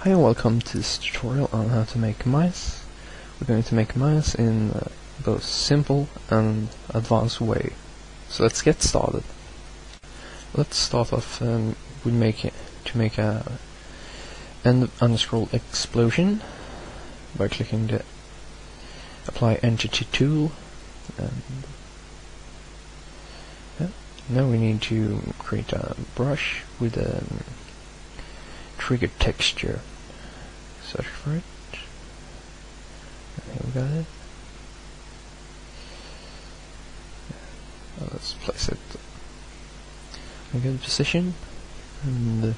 Hi and welcome to this tutorial on how to make mice. We're going to make mice in both simple and advanced way. So let's get started. Let's start off with make a end underscore explosion by clicking the apply entity tool. And now we need to create a brush with a trigger texture. Search for it. Here we got it. Let's place it in a good position. And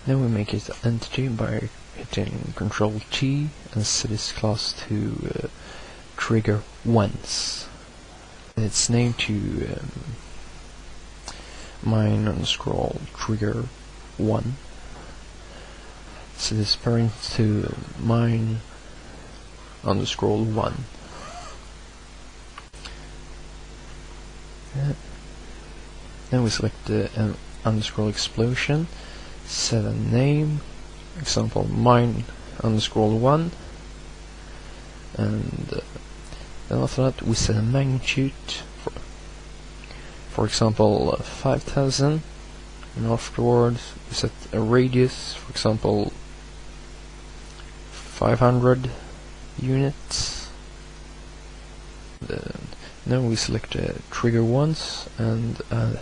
now we make it an entity by hitting Control T and set its class to trigger once. And its name to mine underscore trigger 1. So this parent to mine underscore 1. Then we select the underscore explosion, set a name, example mine underscore 1, and then after that we set a magnitude for example 5000, and afterwards we set a radius, for example 500 units. Now we select the trigger once and add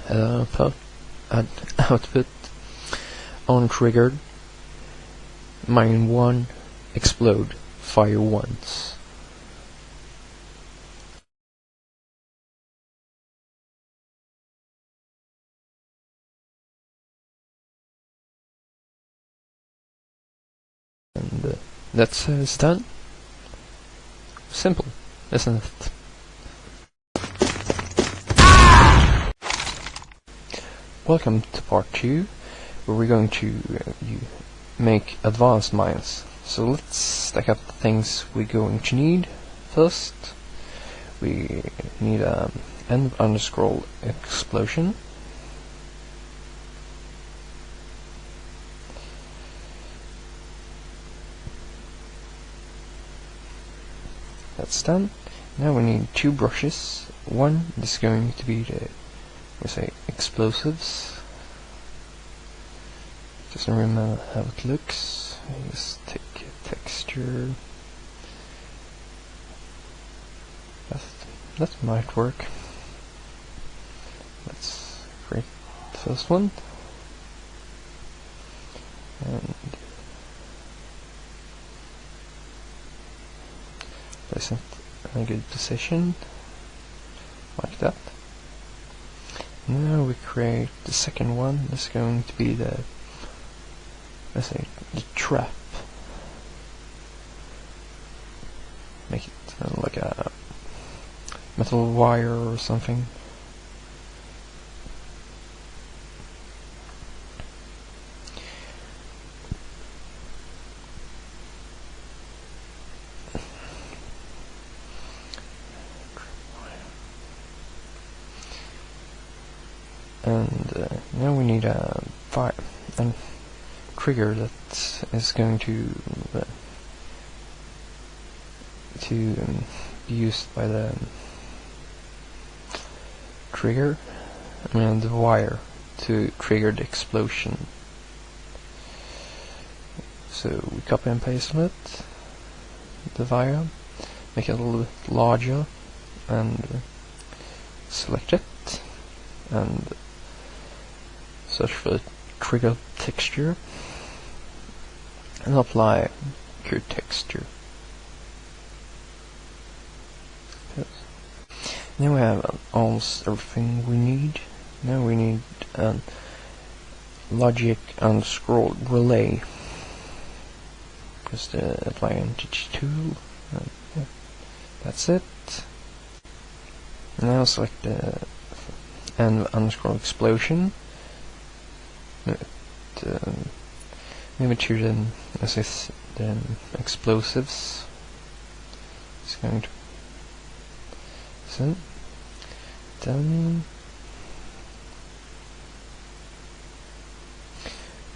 output on triggered mine 1 explode fire once. And that's it's done. Simple, isn't it? Welcome to part 2, where we're going to make advanced mines. So let's stack up the things we're going to need. First, we need an end underscore explosion. That's done. Now we need 2 brushes. One is going to be the explosives. Doesn't remember how it looks. Just take a texture. That might work. Let's create the first one. And place it in a good position, like that. Now we create the second one. That's going to be the, the trap. Make it like a metal wire or something. And now we need a trigger that is going to be used by the trigger, the wire, to trigger the explosion. So we copy and paste it, the wire, make it a little bit larger, and select it, and search for the trigger texture and apply your texture. Yes. Now we have almost everything we need. Now we need a logic underscore relay. Just apply entity tool. Yeah, that's it. Now select the end underscore explosion. Maybe to the explosives. It's going to then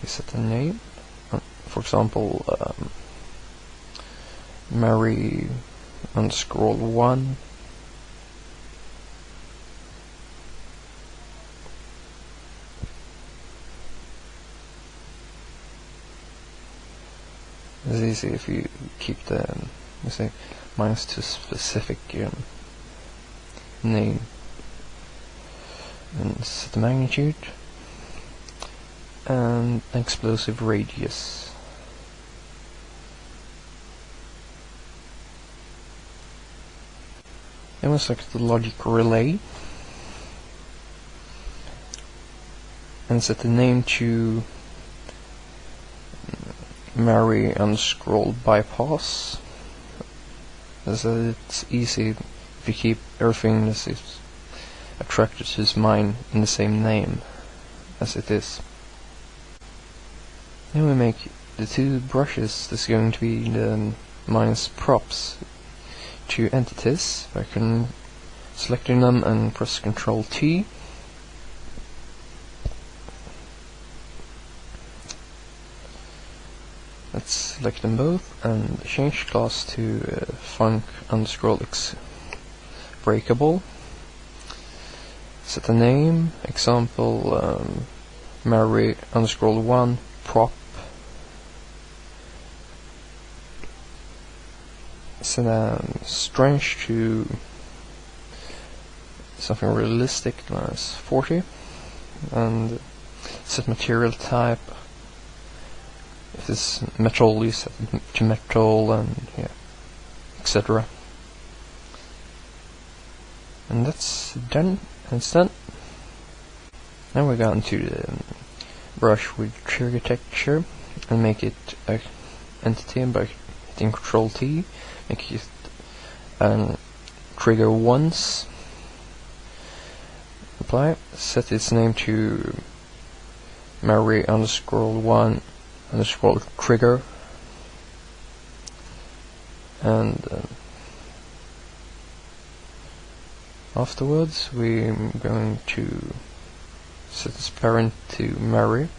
we set a name, for example, Mary underscore 1. It's easy if you keep the say -2 specific name, and set the magnitude and explosive radius. Then we'll select the logic relay and set the name to Mary underscore bypass, as it's easy if you keep everything that is attracted to his mind in the same name as it is. Then we make the two brushes that's going to be the minus props, two entities by selecting them and press Ctrl T. Let's select them both and change class to func underscore breakable. Set the name, example Mary underscore 1 prop. Set a strange to something realistic, -40, and set material type. If it's metal, you set it to metal, and yeah, etc. And that's done. It's done. Now we're going to the brush with trigger texture and make it an entity by hitting Ctrl T. Make it trigger once. Apply. Set its name to Mary underscore 1 underscore trigger, and afterwards we're going to set its parent to Mary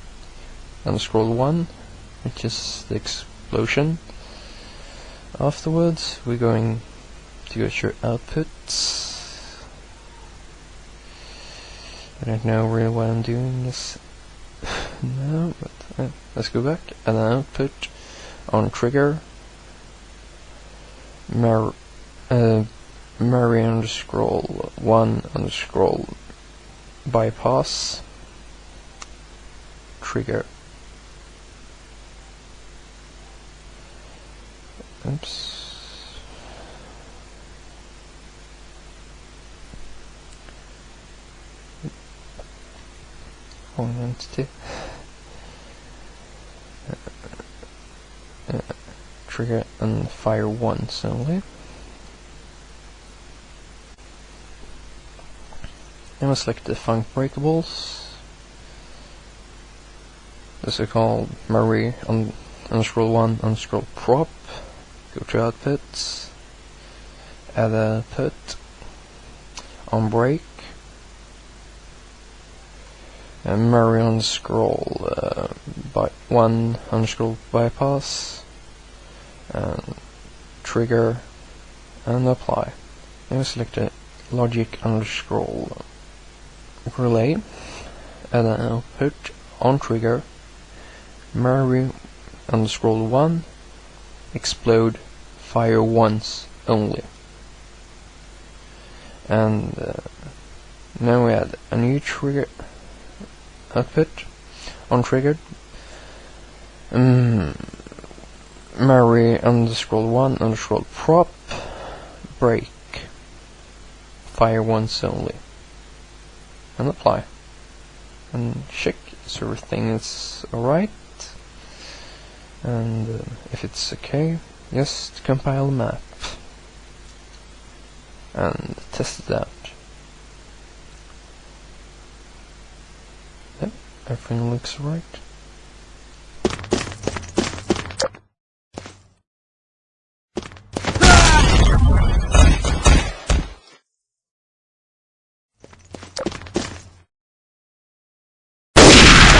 underscore 1, which is the explosion. Afterwards we're going to go to your outputs. I don't know really what I'm doing this now, but let's go back and output on trigger Mary underscore 1 underscore bypass trigger. Oops. Wrong entity. Trigger and fire once only. Then we'll select the func breakables. This is called Mary underscore 1 underscore prop. Go to outputs, add a put on break, and Mary underscore 1 underscore bypass, and trigger, and apply. Then we select the logic underscore relay, add an output on trigger, Mary underscore 1 explode fire once only. And now we add a new trigger output on triggered, Mary underscore 1 underscore prop break fire once only, and apply, and check so everything is alright. And if it's okay, just compile the map and test it out. Yep, everything looks right.